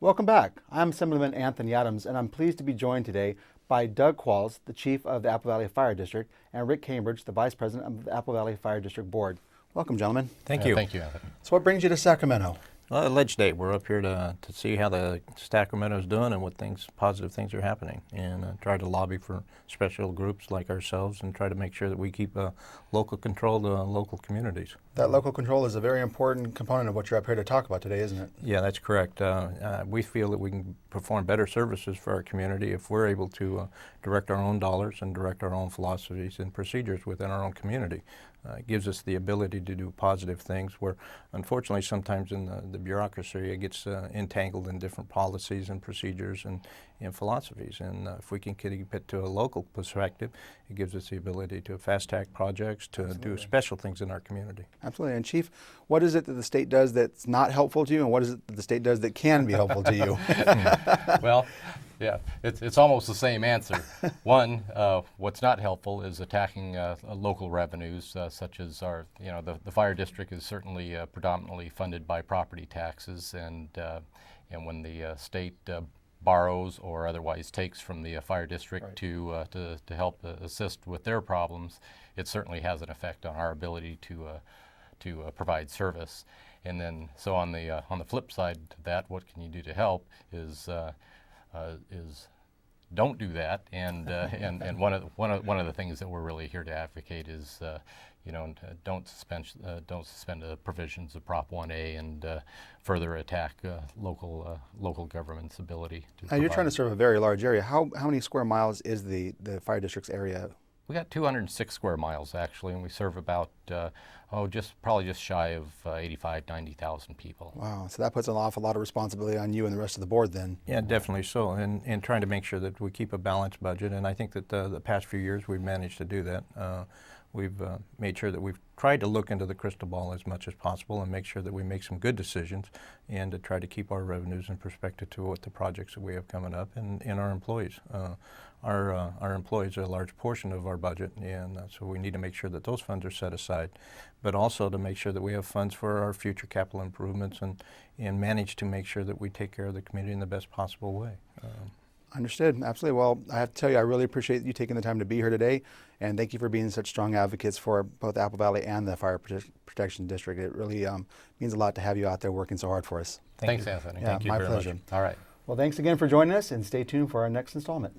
Welcome back. I'm Assemblyman Anthony Adams, and I'm pleased to be joined today by Doug Qualls, the Chief of the Apple Valley Fire District, and Rick Cambridge, the Vice President of the Apple Valley Fire District Board. Welcome, gentlemen. Thank you. Thank you, Anthony. So what brings you to Sacramento? Ledge Day. We're up here to see how the Sacramento's doing and what positive things are happening, and try to lobby for special groups like ourselves and try to make sure that we keep local control to local communities. That local control is a very important component of what you're up here to talk about today, isn't it? Yeah, that's correct. We feel that we can perform better services for our community if we're able to direct our own dollars and direct our own philosophies and procedures within our own community. It gives us the ability to do positive things where, unfortunately, sometimes in the bureaucracy it gets entangled in different policies and procedures and philosophies. And if we can keep it to a local perspective, it gives us the ability to fast-track projects, to do special things in our community. Absolutely. And Chief, what is it that the state does that's not helpful to you, and what is it that the state does that can be helpful to you? Well, yeah, it's almost the same answer. One, what's not helpful is attacking local revenues, such as the fire district is certainly predominantly funded by property taxes, and when the state borrows or otherwise takes from the fire district Right. to help assist with their problems, it certainly has an effect on our ability to provide service. And then, so on the flip side to that, what can you do to help is don't do that. And one of the things that we're really here to advocate is don't suspend the provisions of Prop 1A and further attack local government's ability to. Now, you're trying to serve a very large area. How many square miles is the fire district's area? We got 206 square miles actually, and we serve about probably just shy of 90,000 people. Wow, so that puts an awful lot of responsibility on you and the rest of the board then. Yeah, definitely so, and trying to make sure that we keep a balanced budget, and I think that the past few years we've managed to do that. We've made sure that we've tried to look into the crystal ball as much as possible and make sure that we make some good decisions and to try to keep our revenues in perspective to what the projects that we have coming up and our employees. Our employees are a large portion of our budget, and so we need to make sure that those funds are set aside, but also to make sure that we have funds for our future capital improvements and manage to make sure that we take care of the community in the best possible way. Understood. Absolutely. Well, I have to tell you, I really appreciate you taking the time to be here today, and thank you for being such strong advocates for both Apple Valley and the Fire Protection District. It really means a lot to have you out there working so hard for us. Thanks, Anthony. Yeah, Thank you my very pleasure. much. All right. Well, thanks again for joining us, and stay tuned for our next installment.